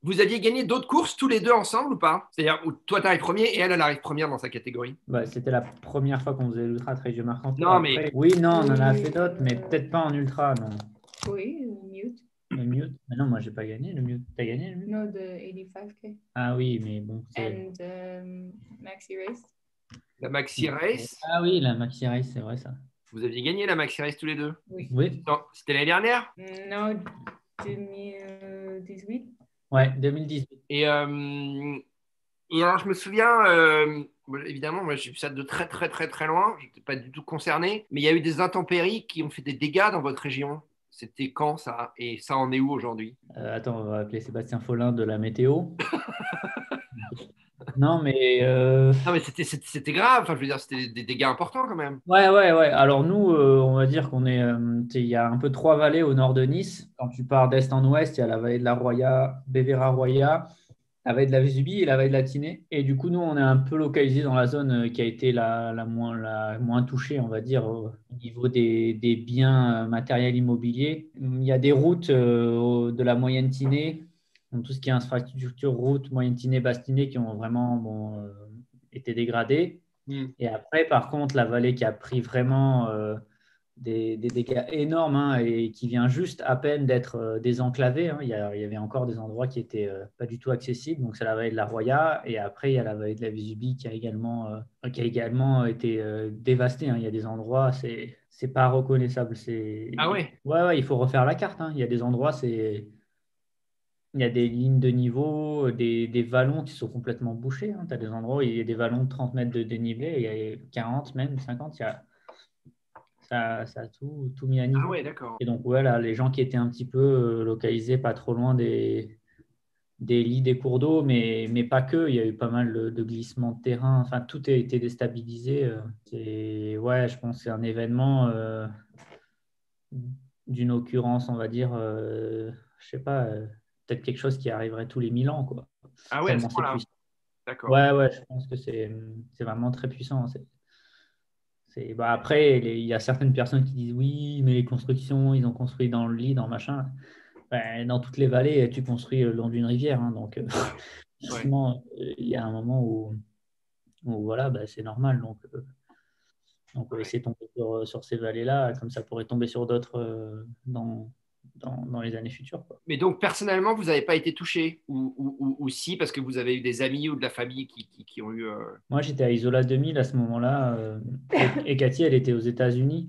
Vous aviez gagné d'autres courses tous les deux ensemble ou pas? C'est-à-dire où toi, tu arrives premier et elle arrive première dans sa catégorie. Bah, c'était la première fois qu'on faisait l'ultra très vieux Marcantour. Non, mais Après, oui, non, on en a fait d'autres, mais peut-être pas en ultra, non. Oui, Mute. Le Mute? Mais non, moi, j'ai pas gagné le Mute. T'as gagné le Mute? No, the 85K. Ah oui, mais bon, And Maxi Race. la Maxi Race, Ah oui, la Maxi Race, c'est vrai ça. vous aviez gagné la Maxi Race tous les deux. Oui. Oui, Non, c'était l'année dernière. Non, 2018. ouais, 2018. Et alors, je me souviens, évidemment, moi, j'ai vu ça de très, très, très, très loin. Je n'étais pas du tout concerné. Mais il y a eu des intempéries qui ont fait des dégâts dans votre région. C'était quand ça? Et ça en est où aujourd'hui? Attends, on va appeler Sébastien Follin de la météo. Non, mais Non, mais c'était grave. Enfin, je veux dire, c'était des dégâts importants quand même. ouais, ouais, ouais. Alors nous, on va dire qu'on est, il y a un peu trois vallées au nord de Nice. Quand tu pars d'est en ouest, il y a la vallée de la Roya, Bévéra-Roya, la vallée de la Vésubie et la vallée de la Tinée. Et du coup, nous, on est un peu localisé dans la zone qui a été la moins touchée, on va dire, au niveau des biens matériels immobiliers. Il y a des routes de la moyenne Tinée, donc tout ce qui est infrastructure, route, moyenne Tinée, basse Tinée, qui ont vraiment été dégradées. Hmm. Et après, par contre, la vallée qui a pris vraiment des dégâts énormes et qui vient juste à peine d'être désenclavée. Il y avait encore des endroits qui n'étaient pas du tout accessibles. Donc, c'est la vallée de la Roya. Et après, il y a la vallée de la Vésubie qui a également été dévastée. Il y a des endroits, c'est pas reconnaissable. Ah ouais? Ouais, ouais, il faut refaire la carte. Il y a des endroits, il y a des lignes de niveau, des vallons qui sont complètement bouchés. Tu as des endroits où il y a des vallons de 30 mètres de dénivelé, il y a 40 même, 50. Ça a tout mis à Ah niveau. ouais, d'accord. Et donc, voilà, les gens qui étaient un petit peu localisés pas trop loin des lits des cours d'eau, mais pas que. Il y a eu pas mal de glissements de terrain. Enfin, tout a été déstabilisé. Ouais, je pense que c'est un événement d'une occurrence, on va dire, je sais pas, peut-être quelque chose qui arriverait tous les 1000 ans, quoi. Ah ouais, à ce Tellement c'est point-là. puissant. D'accord. Ouais, ouais, je pense que c'est vraiment très puissant. Bah après, il y a certaines personnes qui disent oui, mais les constructions, ils ont construit dans le lit, dans machin. Ben, dans toutes les vallées, tu construis le long d'une rivière. Donc, Ouais. forcément, il y a un moment où voilà, ben, c'est normal. Donc Ouais. essayer de tomber sur ces vallées-là, comme ça pourrait tomber sur d'autres dans les années futures, quoi. Mais donc, personnellement, vous n'avez pas été touché ou si, parce que vous avez eu des amis ou de la famille qui ont eu. Moi, j'étais à Isola 2000 à ce moment-là, et Cathy, elle était aux États-Unis.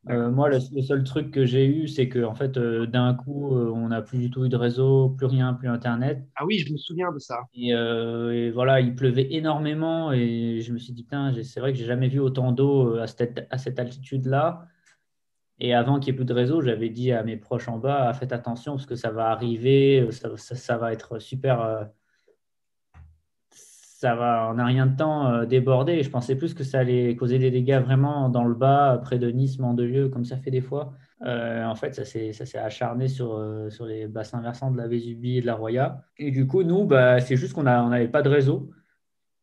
D'accord. Moi, le seul truc que j'ai eu, c'est que en fait, d'un coup, on n'a plus du tout eu de réseau, plus rien, plus Internet. Ah oui, je me souviens de ça. Et voilà, il pleuvait énormément et je me suis dit, putain, c'est vrai que j'ai jamais vu autant d'eau à cette altitude-là. Et avant qu'il n'y ait plus de réseau, j'avais dit à mes proches en bas, faites attention parce que ça va arriver, ça va être super, ça va en un rien de temps déborder. Et je pensais plus que ça allait causer des dégâts vraiment dans le bas, près de Nice, Mandelieu, comme ça fait des fois. En fait, ça s'est acharné sur les bassins versants de la Vésubie et de la Roya. Et du coup, nous, bah, c'est juste on n'avait pas de réseau.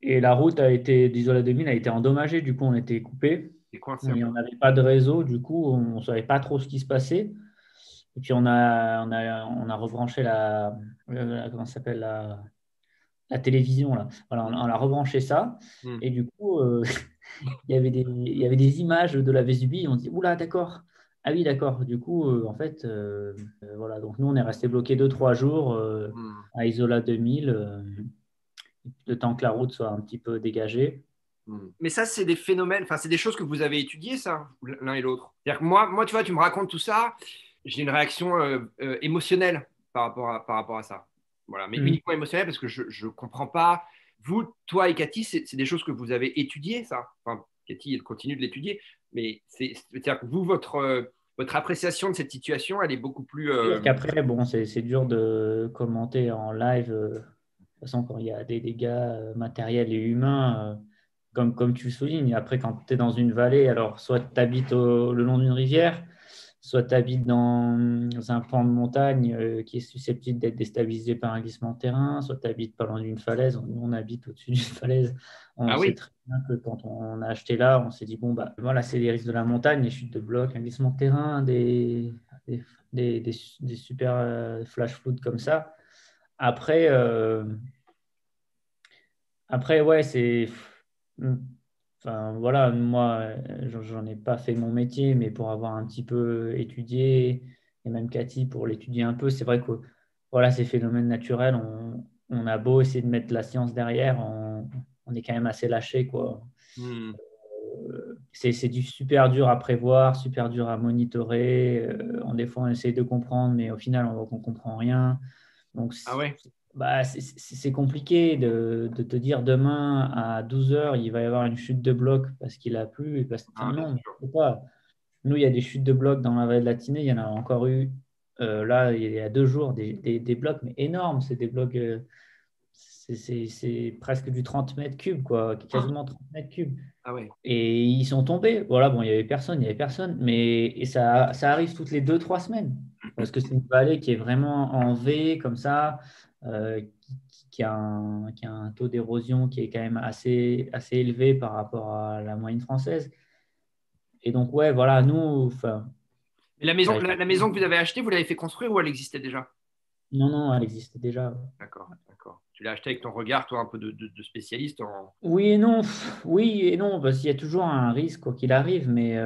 Et la route d'Isola 2000 a été endommagée. Du coup, on était coupé. C'est coincé un Et peu. on n'avait pas de réseau. Du coup, on ne savait pas trop ce qui se passait. Et puis, on a rebranché comment ça s'appelle, la télévision, là. Voilà, on a rebranché ça. Hmm. Et du coup, il y avait des images de la Vésubie. On dit, oula, d'accord. Ah oui, d'accord. Du coup, en fait, voilà. Donc, nous, on est resté bloqué 2, 3 jours Hmm. à Isola 2000, le temps que la route soit un petit peu dégagée. Hmm. Mais ça, c'est des phénomènes, enfin, c'est des choses que vous avez étudiées, ça, l'un et l'autre. C'est-à-dire que moi, tu vois, tu me racontes tout ça, j'ai une réaction émotionnelle par rapport à ça. Voilà, mais Mm. uniquement émotionnelle parce que je ne comprends pas. Vous, toi et Cathy, c'est des choses que vous avez étudiées, ça. Enfin, Cathy, elle continue de l'étudier, mais c'est-à-dire que vous, votre appréciation de cette situation, elle est beaucoup plus. C'est sûr qu'après, bon, c'est dur de commenter en live. De toute façon, quand il y a des dégâts matériels et humains, comme tu le soulignes, après, quand tu es dans une vallée, alors soit tu habites le long d'une rivière, soit tu habites dans un pan de montagne qui est susceptible d'être déstabilisé par un glissement de terrain, soit tu habites pas loin d'une falaise. Nous, on habite au-dessus d'une falaise. On Ah sait oui, très bien que quand on a acheté là, on s'est dit, bon, bah, voilà, c'est les risques de la montagne, les chutes de blocs, un glissement de terrain, des super flash floods comme ça. Après, ouais, c'est. Enfin, voilà, moi, j'en ai pas fait mon métier, mais pour avoir un petit peu étudié, et même Cathy pour l'étudier un peu, c'est vrai que voilà, ces phénomènes naturels, on a beau essayer de mettre la science derrière, on est quand même assez lâché, quoi. Hmm. C'est du super dur à prévoir, super dur à monitorer. Des fois, on essaye de comprendre, mais au final, on voit qu'on comprend rien. Donc, Ah ouais. bah, c'est compliqué de te dire demain à 12 heures, il va y avoir une chute de bloc parce qu'il a plu. Enfin, Ah, bien non, sûr. c'est pas. Nous, il y a des chutes de blocs dans la vallée de la Tinée. Il y en a encore eu là, il y a 2 jours, des blocs, mais énormes. C'est des blocs, c'est presque du 30 mètres cubes, quoi, quasiment 30 mètres cubes. Ah ouais. Et ils sont tombés. Voilà, bon, il y avait personne, mais et ça arrive toutes les 2, 3 semaines. Parce que c'est une vallée qui est vraiment en V, comme ça, qui a un taux d'érosion qui est quand même assez élevé par rapport à la moyenne française. Et donc, ouais, voilà, nous, enfin, Et la maison, la maison que vous avez achetée, vous l'avez fait construire ou elle existait déjà? non, non, elle existait déjà. D'accord, d'accord. Tu l'as acheté avec ton regard, toi, un peu de spécialiste en. Oui et non, oui et non, parce qu'il y a toujours un risque quoi qu'il arrive, mais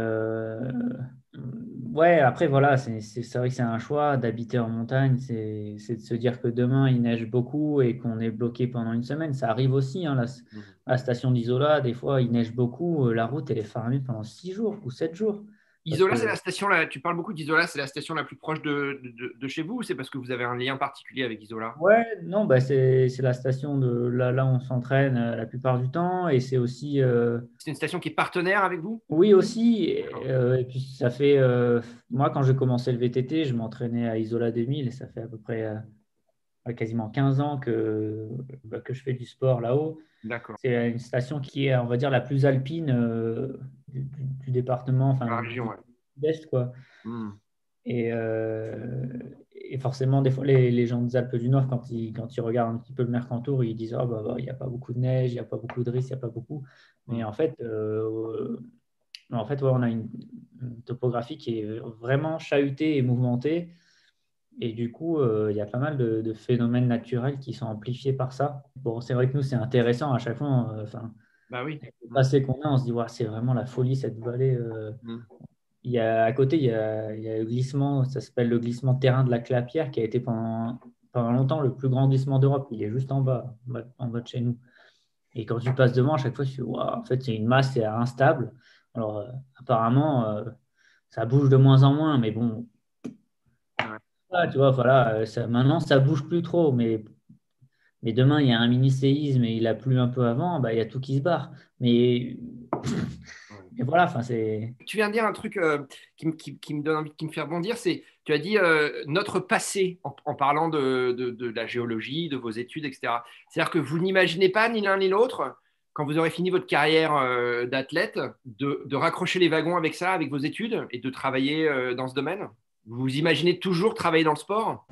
ouais, après voilà, c'est vrai que c'est un choix d'habiter en montagne, c'est de se dire que demain il neige beaucoup et qu'on est bloqué pendant une semaine. Ça arrive aussi, hein, Mhm. la station d'Isola, des fois il neige beaucoup, la route elle est fermée pendant 6 jours ou 7 jours. Parce Isola, c'est que la station là. Tu parles beaucoup d'Isola, c'est la station la plus proche de chez vous ou c'est parce que vous avez un lien particulier avec Isola? ouais, non, bah c'est la station de là où on s'entraîne la plupart du temps et c'est aussi C'est une station qui est partenaire avec vous? oui, aussi. D'accord. Et puis, ça fait. Moi, quand j'ai commencé le VTT, je m'entraînais à Isola 2000 et ça fait à peu près quasiment 15 ans que je fais du sport là-haut. D'accord. C'est une station qui est, on va dire, la plus alpine du département, Dans enfin, la région, du ouais. sud-est, quoi. Hmm. Et forcément, des fois, les gens des Alpes du Nord, quand ils regardent un petit peu le Mercantour, ils disent oh, bah, il n'y a pas beaucoup de neige, il n'y a pas beaucoup de risques, il n'y a pas beaucoup. Mais Hmm. en fait, ouais, on a une topographie qui est vraiment chahutée et mouvementée. Et du coup, il y a pas mal de phénomènes naturels qui sont amplifiés par ça. Bon, c'est vrai que nous, c'est intéressant à chaque fois. Enfin, Bah oui. avec le Hmm. passé qu'on a, on se dit, ouais, c'est vraiment la folie, cette vallée. Hmm. À côté, il y a le glissement, ça s'appelle le glissement de terrain de la Clapière, qui a été pendant longtemps le plus grand glissement d'Europe. Il est juste en bas de chez nous. Et quand tu passes devant, à chaque fois, tu fais, waouh, en fait, c'est une masse, c'est instable. Alors, apparemment, ça bouge de moins en moins, mais bon, Ouais. ah, tu vois, voilà, maintenant, ça bouge plus trop, mais demain, il y a un mini-séisme et il a plu un peu avant, bah, il y a tout qui se barre. Mais, Ouais. mais voilà, enfin, c'est. Tu viens de dire un truc qui me donne envie, qui me fait rebondir, c'est, tu as dit notre passé en parlant de la géologie, de vos études, etc. C'est-à-dire que vous n'imaginez pas ni l'un ni l'autre, quand vous aurez fini votre carrière d'athlète, de raccrocher les wagons avec ça, avec vos études, et de travailler dans ce domaine. Vous imaginez toujours travailler dans le sport?